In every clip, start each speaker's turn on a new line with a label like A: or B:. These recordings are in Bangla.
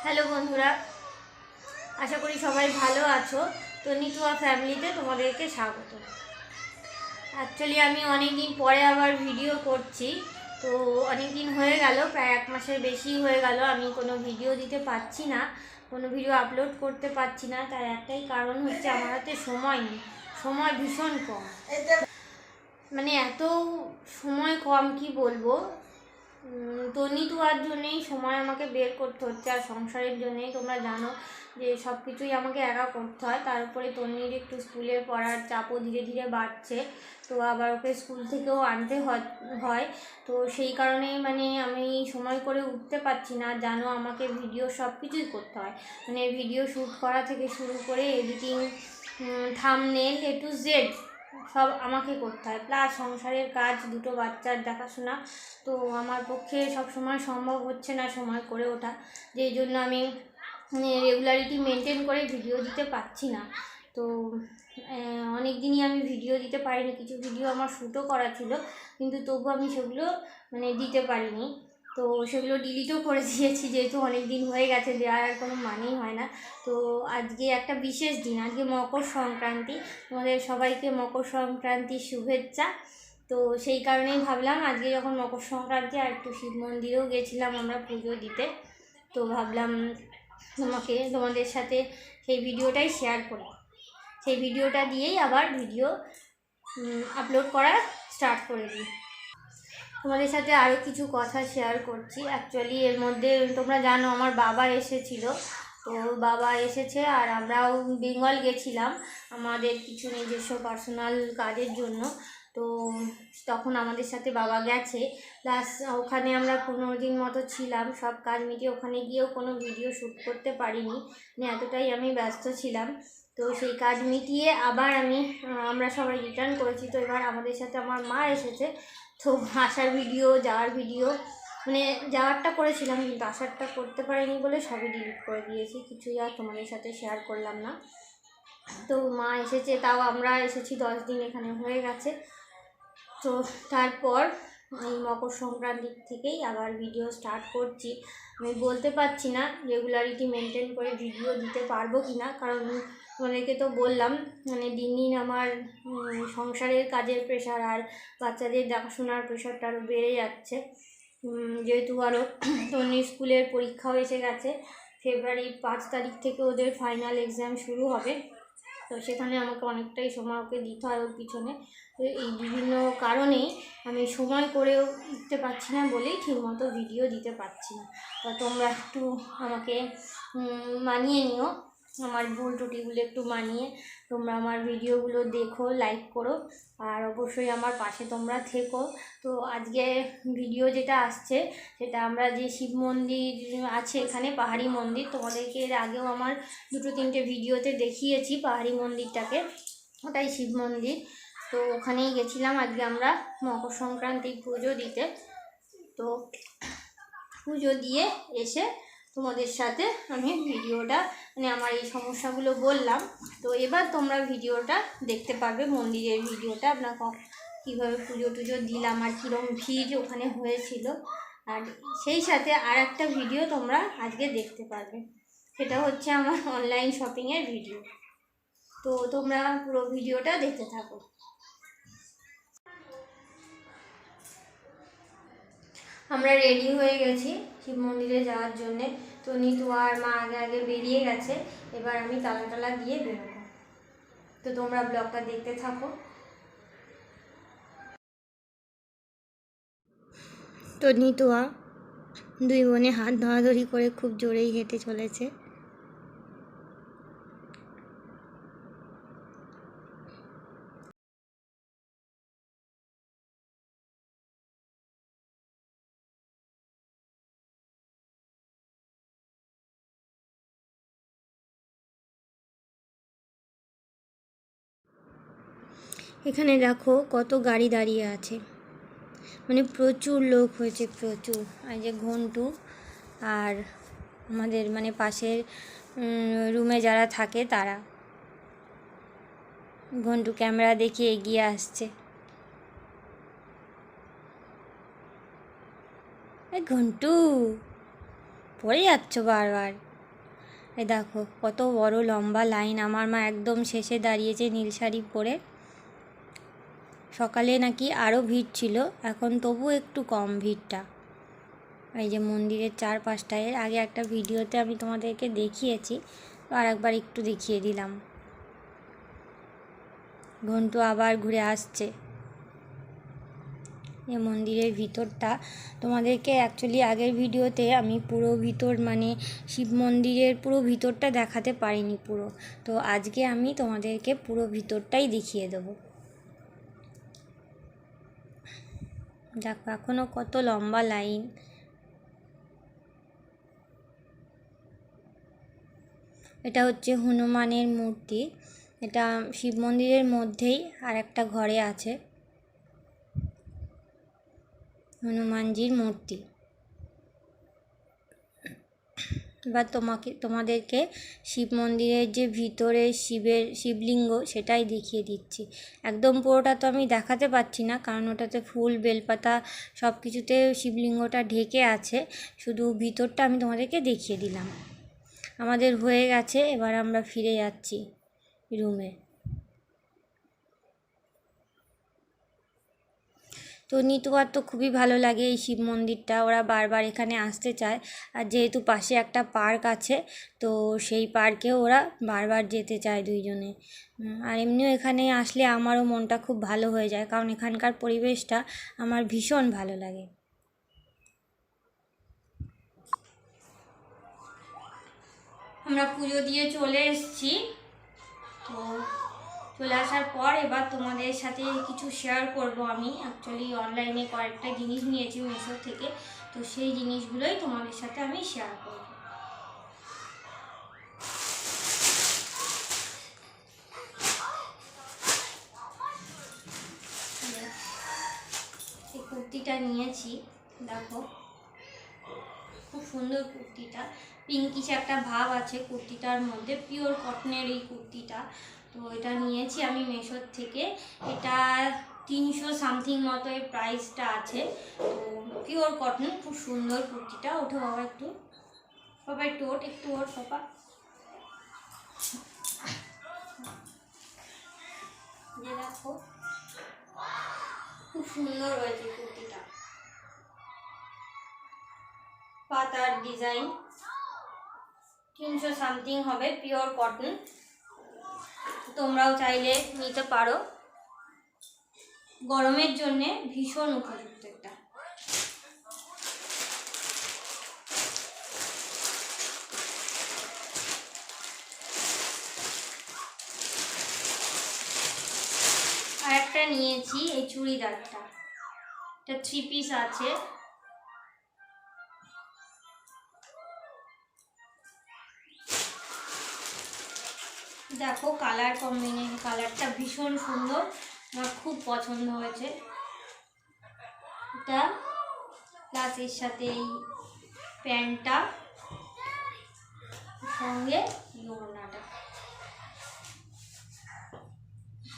A: হ্যালো বন্ধুরা, আশা করি সবাই ভালো আছো। তো নিতুয়া ফ্যামিলিতে তোমাদেরকে স্বাগত। অ্যাকচুয়ালি আমি অনেক দিন পরে আবার ভিডিও করছি। তো অনেক দিন হয়ে গেল, প্রায় 1 মাসের বেশি হয়ে গেল আমি কোনো ভিডিও দিতে পারছি না, কোনো ভিডিও আপলোড করতে পারছি না। তার একটাই কারণ হচ্ছে আমার হাতে সময় নেই, সময় ভীষণ কম। মানে এত সময় কম কি বলবো। নিতুয়ার জন্যেই সময় আমাকে বের করতে হচ্ছে, আর সংসারের জন্যেই তোমরা জানো যে সব কিছুই আমাকে একা করতে হয়। তার উপরে তন্নির একটু স্কুলের পড়ার চাপও ধীরে ধীরে বাড়ছে, তো আবার ওকে স্কুল থেকেও আনতে হয়। তো সেই কারণেই মানে আমি সময় করে উঠতে পারছি না। জানো আমাকে ভিডিও সব কিছুই করতে হয়, মানে ভিডিও শ্যুট করা থেকে শুরু করে editing, thumbnail A to Z সব আমাকে করতে হয়, প্লাস সংসারের কাজ, দুটো বাচ্চার দেখাশোনা। তো আমার পক্ষে সব সময় সম্ভব হচ্ছে না সময় করে ওঠা, যেই জন্য আমি রেগুলারিটি মেনটেন করে ভিডিও দিতে পারছি না। তো অনেক দিনই আমি ভিডিও দিতে পারিনি, কিছু ভিডিও আমার শ্যুটও করা ছিল, কিন্তু তবু আমি সেগুলো দিতে পারিনি। তো সেগুলো ডিলিটও করে দিয়েছি, যেহেতু অনেক দিন হয়ে গেছে, দেওয়ার আর কোনো মানেই হয় না। তো আজকে একটা বিশেষ দিন, আজকে মকর সংক্রান্তি। তোমাদের সবাইকে মকর সংক্রান্তির শুভেচ্ছা। তো সেই কারণেই ভাবলাম আজকে যখন মকর সংক্রান্তি, আর একটু শিব মন্দিরেও গেছিলাম আমরা পুজো দিতে, তো ভাবলাম তোমাদের সাথে সেই ভিডিওটাই শেয়ার করি। সেই ভিডিওটা দিয়েই আবার ভিডিও আপলোড করা স্টার্ট করে দিই। তোমাদের সাথে আরও কিছু কথা শেয়ার করছি। অ্যাকচুয়ালি এর মধ্যে তোমরা জানো আমার বাবা এসেছিল, তো বাবা এসেছে আর আমরাও বেঙ্গল গেছিলাম আমাদের কিছু নিজস্ব পার্সোনাল কাজের জন্য। তো তখন আমাদের সাথে বাবা গেছে, প্লাস ওখানে আমরা 15 দিন মতো ছিলাম, সব কাজ মিটিয়ে ওখানে গিয়েও কোনো ভিডিও শ্যুট করতে পারিনি, মানে এতটাই আমি ব্যস্ত ছিলাম। তো সেই কাজ মিটিয়ে আবার আমরা সবাই রিটার্ন করেছি। তো এবার আমাদের সাথে আমার মা এসেছে। তো আসার ভিডিও, যাওয়ার ভিডিও, মানে যাওয়ারটা করেছিলাম কিন্তু আসারটা করতে পারিনি বলে সবই ডিলিট করে দিয়েছি, কিছুই আর তোমাদের সাথে শেয়ার করলাম না। তো মা এসেছে, তাও আমরা এসেছি 10 দিন এখানে হয়ে গেছে। তো তারপর এই মকর সংক্রান্তির থেকেই আবার ভিডিও স্টার্ট করছি। আমি বলতে পারছি না রেগুলারিটি মেনটেন করে ভিডিও দিতে পারবো কি না, কারণ তোমাদেরকে তো বললাম মানে দিন দিন আমার সংসারের কাজের প্রেশার আর বাচ্চাদের দেখাশোনার প্রেশারটা আরও বেড়ে যাচ্ছে। যেহেতু আরও তন্নির স্কুলের পরীক্ষাও এসে গেছে, ফেব্রুয়ারি 5 তারিখ থেকে ওদের ফাইনাল এক্সাম শুরু হবে। তো সেখানে আমাকে অনেকটাই সময় ওকে দিতে হয় ওর পিছনে। তো এই বিভিন্ন কারণেই আমি সময় করেও উঠতে পারছি না বলেই ঠিকমতো ভিডিও দিতে পারছি না। তো তোমরা একটু আমাকে মানিয়ে নিও, আমার ভুল ত্রুটিগুলো একটু মানিয়ে তোমরা আমার ভিডিওগুলো দেখো, লাইক করো, আর অবশ্যই আমার পাশে তোমরা থেকো। তো আজকে ভিডিও যেটা আসছে সেটা আমরা যে শিব মন্দির আছে এখানে, পাহাড়ি মন্দির, তোমাদেরকে এর আগেও আমার 2-3টে ভিডিওতে দেখিয়েছি পাহাড়ি মন্দিরটাকে, ওটাই শিব মন্দির। তো ওখানেই গেছিলাম আজকে আমরা মকর সংক্রান্তির পুজো দিতে। তো পুজো দিয়ে এসে তোমাদের সাথে আমি ভিডিওটা মানে আমার এই সমস্যাগুলো বললাম। তো এবার তোমরা ভিডিওটা দেখতে পারবে, মন্দিরের ভিডিওটা আমরা কীভাবে পুজো টুজো দিলাম আর কীরকম ভিড় ওখানে হয়েছিল। আর সেই সাথে আর একটা ভিডিও তোমরা আজকে দেখতে পারবে, সেটা হচ্ছে আমার অনলাইন শপিংয়ের ভিডিও। তো তোমরা পুরো ভিডিওটা দেখতে থাকো। আমরা রেডি হয়ে গেছি শিব মন্দিরে যাওয়ার জন্যে। তো নিতু আর মা আগে আগে বেরিয়ে গেছে, এবার আমি তালা দিয়ে বেরোবো। তো তোমরা ব্লগটা দেখতে থাকো। তো নিতুয়া দুই বোনে হাত ধরাধরি করে খুব জোরেই হেঁটে চলেছে। এখানে দেখো কত গাড়ি দাঁড়িয়ে আছে, মানে প্রচুর লোক হয়েছে, প্রচুর। আর যে ঘন্টু আর আমাদের মানে পাশের রুমে যারা থাকে তারা, ঘন্টু ক্যামেরা দেখিয়ে এগিয়ে আসছে। ঘন্টু পড়ে যাচ্ছ বারবার। এই দেখো কত বড় লম্বা লাইন, আমার মা একদম শেষে দাঁড়িয়েছে নীল শাড়ি পরে। সকালে নাকি আরও ভিড় ছিল, এখন তবু একটু কম ভিড়টা। এই যে মন্দিরের চারপাশটা, এর আগে একটা ভিডিওতে আমি তোমাদেরকে দেখিয়েছি, তো আর একবার একটু দেখিয়ে দিলাম। ঘন্টু আবার ঘুরে আসছে। এই মন্দিরের ভিতরটা তোমাদেরকে অ্যাকচুয়ালি আগের ভিডিওতে আমি পুরো ভিতর মানে শিব মন্দিরের পুরো ভিতরটা দেখাতে পারিনি পুরো, তো আজকে আমি তোমাদেরকে পুরো ভিতরটাই দেখিয়ে দেবো। দেখো এখনও কত লম্বা লাইন। এটা হচ্ছে হনুমানের মূর্তি, এটা শিব মন্দিরের মধ্যেই আর একটা ঘরে আছে হনুমানজির মূর্তি। এবার তোমাদেরকে শিব মন্দিরের যে ভিতরে শিবলিঙ্গ সেটাই দেখিয়ে দিচ্ছি। একদম পুরোটা তো আমি দেখাতে পারছি না, কারণ ওটাতে ফুল বেলপাতা সব কিছুতে শিবলিঙ্গটা ঢেকে আছে, শুধু ভিতরটা আমি তোমাদেরকে দেখিয়ে দিলাম। আমাদের হয়ে গেছে, এবার আমরা ফিরে যাচ্ছি রুমে। তো নিতুয়ার তো খুবই ভালো লাগে এই শিব মন্দিরটা, ওরা বারবার এখানে আসতে চায়। আর যেহেতু পাশে একটা পার্ক আছে, তো সেই পার্কেও ওরা বারবার যেতে চায় দুইজনে। আর এমনিও এখানে আসলে আমারও মনটা খুব ভালো হয়ে যায়, কারণ এখানকার পরিবেশটা আমার ভীষণ ভালো লাগে। আমরা পুজো দিয়ে চলে এসেছি, তো চলে আসার পর এবার তোমাদের সাথে কিছু শেয়ার করব। আমি অ্যাকচুয়ালি অনলাইনে কয়েকটা জিনিস নিয়েছি মিশো থেকে, তো সেই জিনিসগুলোই তোমাদের সাথে আমি শেয়ার করব। এই কুর্তিটা নিয়েছি, দেখো খুব সুন্দর কুর্তিটা, পিঙ্কিশ একটা ভাব আছে কুর্তিটার মধ্যে, পিওর কটনের এই কুর্তিটা। তো এটা নিয়েছি আমি মিশো থেকে, এটা 300 সামথিং মতো এর প্রাইসটা আছে। তো পিওর কটন, খুব সুন্দর কুর্তিটা। ওঠো বাবা একটু, বাবা একটু ওঠ, একটু ওঠ বাবা। যে দেখো খুব সুন্দর হয়েছে কুর্তিটা, পাতার ডিজাইন, 300 সামথিং হবে, পিওর কটন। তোমরাও চাইলে নিতে পারো, গরমের জন্যে ভীষণ উপযুক্ত এটা। আর একটা নিয়েছি এই চুড়িদারটা, এটা 3 পিস আছে। দেখো কালার কম্বিনেশন, কালারটা ভীষণ সুন্দর, আমার খুব পছন্দ হয়েছে এটা। প্লাস এর সাথে এই প্যান্টটা, সঙ্গে ওড়নাটা,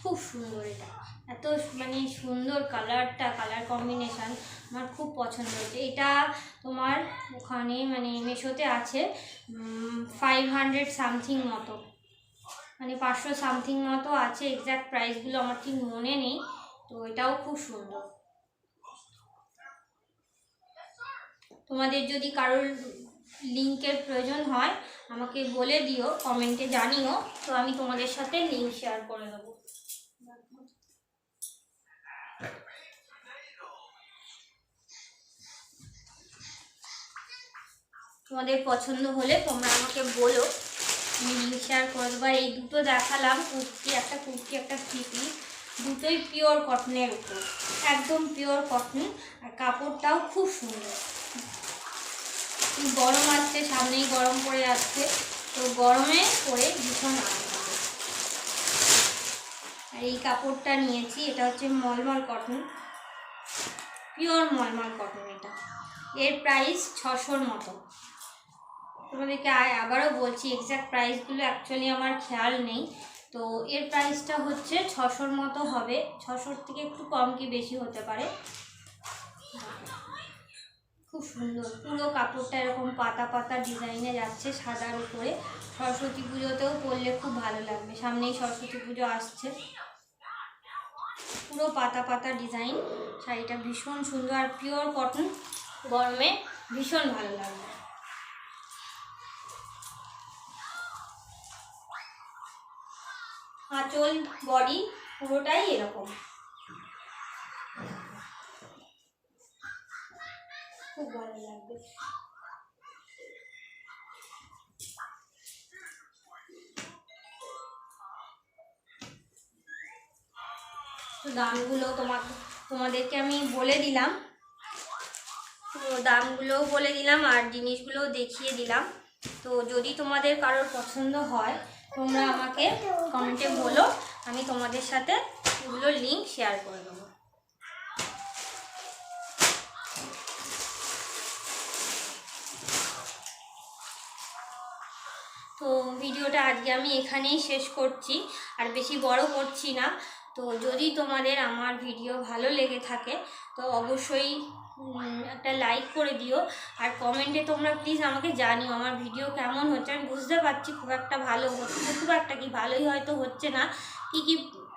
A: খুব সুন্দর। এটা এত মানে সুন্দর কালারটা, কালার কম্বিনেশান আমার খুব পছন্দ হয়েছে। এটা তোমার ওখানে মানে মিশোতে আছে 500 সামথিং মতো, মানে 500 সামথিং মতো আছে। এক্স্যাক্ট প্রাইসগুলো আমার ঠিক মনে নেই, তো এটাও খুব সুন্দর। তোমাদের যদি কারোর লিঙ্কের প্রয়োজন হয় আমাকে বলে দিও, কমেন্টে জানিও, তো আমি তোমাদের সাথে লিঙ্ক শেয়ার করে দেবো। তোমাদের পছন্দ হলে তোমরা আমাকে বলো, আমি লিঙ্ক শেয়ার করে দেবো। এই দুটো দেখালাম, কুর্তি একটা 3 পিস, দুটোই পিওর কটনের উপর, একদম পিওর কটন। আর কাপড়টাও খুব সুন্দর। গরম আসছে, সামনেই গরম পড়ে যাচ্ছে, তো গরমে পরে ভীষণ আরাম হবে। আর এই কাপড়টা নিয়েছি, এটা হচ্ছে মলমল কটন, পিওর মলমল কটন। এটা এর প্রাইস 600-র মতো। তোমাদেরকে আবারও বলছি, এক্স্যাক্ট প্রাইসগুলো অ্যাকচুয়ালি আমার খেয়াল নেই, তো এর প্রাইসটা হচ্ছে 600-র মতো হবে, 600-র থেকে একটু কম কি বেশি হতে পারে। খুব সুন্দর, পুরো কাপড়টা এরকম পাতা পাতা ডিজাইনে যাচ্ছে সাদার উপরে। সরস্বতী পুজোতেও পরলে খুব ভালো লাগবে, সামনেই সরস্বতী পুজো আসছে। পুরো পাতা পাতা ডিজাইন, শাড়িটা ভীষণ সুন্দর আর পিওর কটন, গরমে ভীষণ ভালো লাগবে। আঁচল বডি পুরোটাই এরকম, খুব ভালো লাগবে। তো দামগুলো তোমাদেরকে আমি বলে দিলাম, তো দামগুলোও বলে দিলাম আর জিনিসগুলোও দেখিয়ে দিলাম। তো যদি তোমাদের কারোর পছন্দ হয় তোমরা আমাকে কমেন্টে বলো, আমি তোমাদের সাথে এগুলোর লিঙ্ক শেয়ার করে দেবো। তো ভিডিওটা আজকে আমি এখানেই শেষ করছি, আর বেশি বড় করছি না। তো যদি তোমাদের আমার ভিডিও ভালো লেগে থাকে তো অবশ্যই একটা লাইক করে দিও, আর কমেন্টে তোমরা প্লিজ আমাকে জানিও আমার ভিডিও কেমন হচ্ছে। আমি বুঝতে পারছি খুব একটা ভালো হচ্ছে, খুব একটা কি ভালোই হয়তো হচ্ছে না, কি কি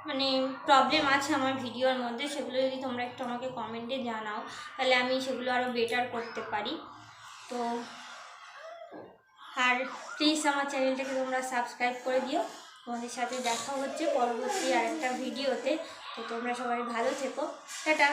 A: মানে প্রবলেম আছে আমার ভিডিওর মধ্যে, সেগুলো যদি তোমরা একটু আমাকে কমেন্টে জানাও তাহলে আমি সেগুলো আরও বেটার করতে পারি। তো আর প্লিজ আমার চ্যানেলটাকে তোমরা সাবস্ক্রাইব করে দিও। তোমাদের সাথে দেখা হচ্ছে পরবর্তী আরেকটা ভিডিওতে। তো তোমরা সবাই ভালো থেকো, টাটা।